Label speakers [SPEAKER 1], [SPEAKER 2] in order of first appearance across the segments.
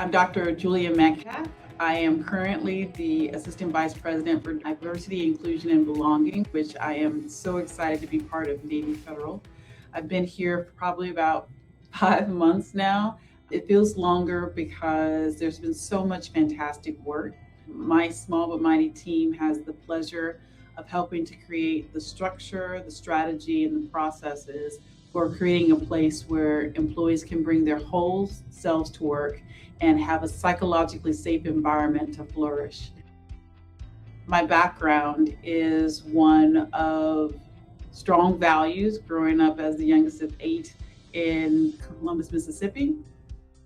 [SPEAKER 1] I'm Dr. Julia Metcalf. I am currently the Assistant Vice President for Diversity, Inclusion, and Belonging, which I am so excited to be part of Navy Federal. I've been here for probably about 5 months now. It feels longer because there's been so much fantastic work. My small but mighty team has the pleasure of helping to create the structure, the strategy, and the processes for creating a place where employees can bring their whole selves to work and have a psychologically safe environment to flourish. My background is one of strong values growing up as the youngest of 8 in Columbus, Mississippi,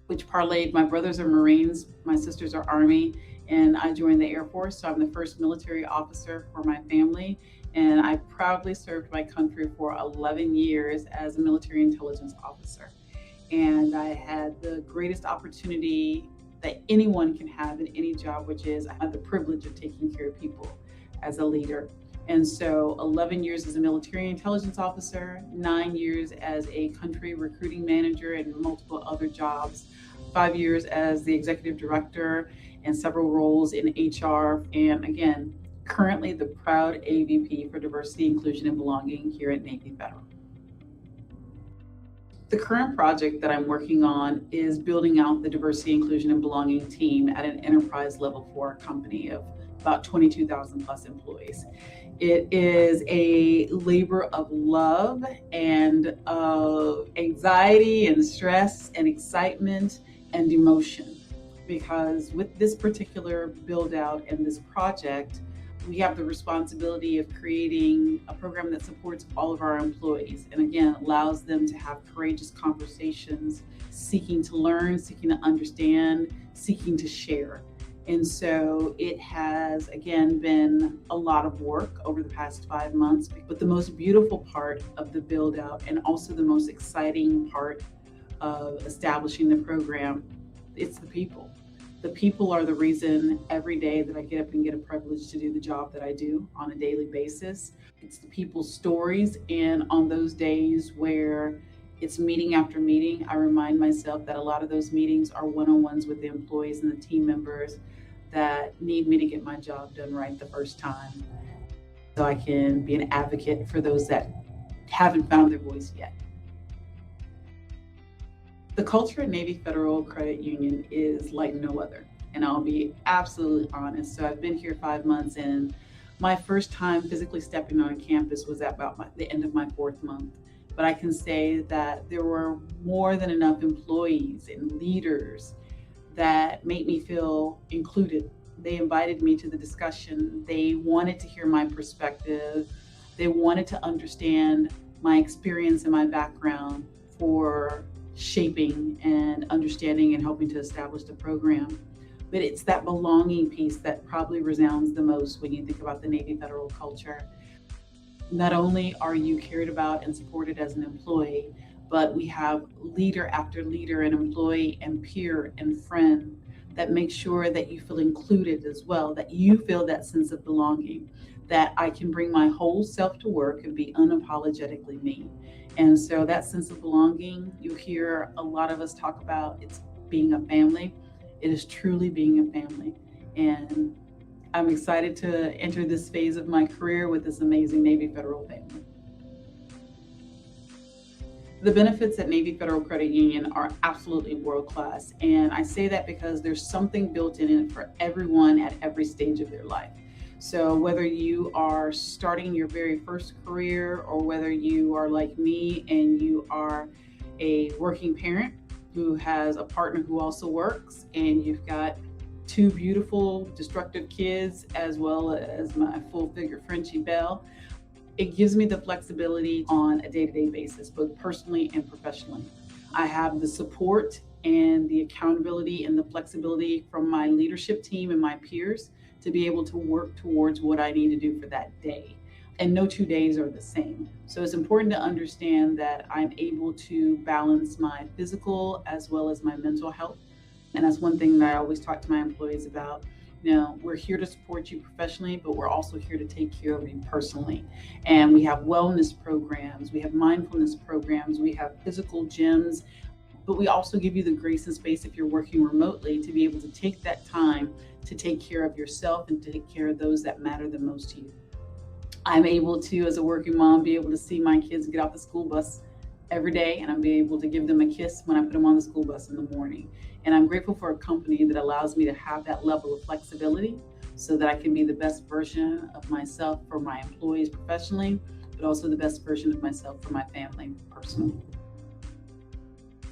[SPEAKER 1] which parlayed. My brothers are Marines, my sisters are Army, and I joined the Air Force. So I'm the first military officer for my family. And I proudly served my country for 11 years as a military intelligence officer. And I had the greatest opportunity that anyone can have in any job, which is I had the privilege of taking care of people as a leader. And so 11 years as a military intelligence officer, 9 years as a country recruiting manager and multiple other jobs, 5 years as the executive director and several roles in HR. And again, currently the proud AVP for Diversity, Inclusion, and Belonging here at Navy Federal. The current project that I'm working on is building out the Diversity, Inclusion, and Belonging team at an enterprise level for a company of about 22,000 plus employees. It is a labor of love and of anxiety and stress and excitement and emotion, because with this particular build out and this project, we have the responsibility of creating a program that supports all of our employees and again allows them to have courageous conversations, seeking to learn, seeking to understand, seeking to share. And so it has again been a lot of work over the past 5 months, but the most beautiful part of the build out and also the most exciting part of establishing the program, it's the people. The people are the reason every day that I get up and get a privilege to do the job that I do on a daily basis. It's the people's stories. And on those days where it's meeting after meeting, I remind myself that a lot of those meetings are one-on-ones with the employees and the team members that need me to get my job done right the first time, so I can be an advocate for those that haven't found their voice yet. The culture at Navy Federal Credit Union is like no other, and I'll be absolutely honest. So I've been here 5 months, and my first time physically stepping on campus was at about the end of my 4th month. But I can say that there were more than enough employees and leaders that made me feel included. They invited me to the discussion. They wanted to hear my perspective. They wanted to understand my experience and my background for shaping and understanding and helping to establish the program. But it's that belonging piece that probably resounds the most when you think about the Navy Federal culture. Not only are you cared about and supported as an employee, but we have leader after leader and employee and peer and friend that make sure that you feel included as well, that you feel that sense of belonging, that I can bring my whole self to work and be unapologetically me. And so that sense of belonging, you hear a lot of us talk about it's being a family. It is truly being a family. And I'm excited to enter this phase of my career with this amazing Navy Federal family. The benefits at Navy Federal Credit Union are absolutely world-class. And I say that because there's something built in it for everyone at every stage of their life. So whether you are starting your very first career or whether you are like me and you are a working parent who has a partner who also works and you've got 2 beautiful, destructive kids as well as my full-figure Frenchie Belle, it gives me the flexibility on a day-to-day basis, both personally and professionally. I have the support and the accountability and the flexibility from my leadership team and my peers to be able to work towards what I need to do for that day. And no 2 days are the same. So it's important to understand that I'm able to balance my physical as well as my mental health. And that's one thing that I always talk to my employees about. You know, we're here to support you professionally, but we're also here to take care of you personally. And we have wellness programs, we have mindfulness programs, we have physical gyms, but we also give you the grace and space if you're working remotely to be able to take that time to take care of yourself and to take care of those that matter the most to you. I'm able to, as a working mom, be able to see my kids get off the school bus every day, and I'm be able to give them a kiss when I put them on the school bus in the morning. And I'm grateful for a company that allows me to have that level of flexibility so that I can be the best version of myself for my employees professionally, but also the best version of myself for my family personally.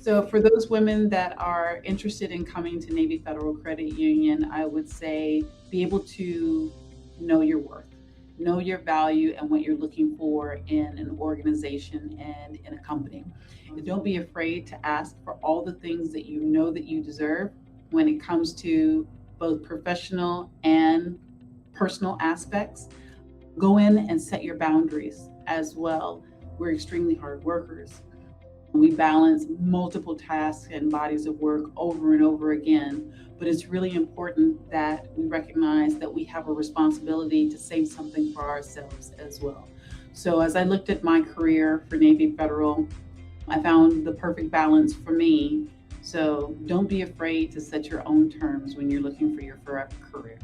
[SPEAKER 1] So for those women that are interested in coming to Navy Federal Credit Union, I would say be able to know your worth, know your value and what you're looking for in an organization and in a company. And don't be afraid to ask for all the things that you know that you deserve when it comes to both professional and personal aspects. Go in and set your boundaries as well. We're extremely hard workers. We balance multiple tasks and bodies of work over and over again, but it's really important that we recognize that we have a responsibility to save something for ourselves as well. So as I looked at my career for Navy Federal, I found the perfect balance for me. So don't be afraid to set your own terms when you're looking for your forever career.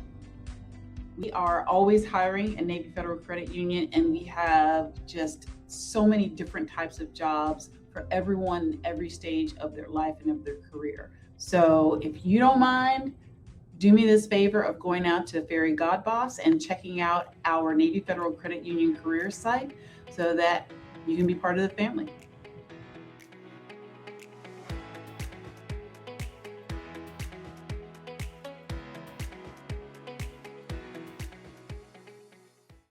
[SPEAKER 1] We are always hiring at Navy Federal Credit Union, and we have just so many different types of jobs for everyone, every stage of their life and of their career. So if you don't mind, do me this favor of going out to Fairy Godboss and checking out our Navy Federal Credit Union career site so that you can be part of the family.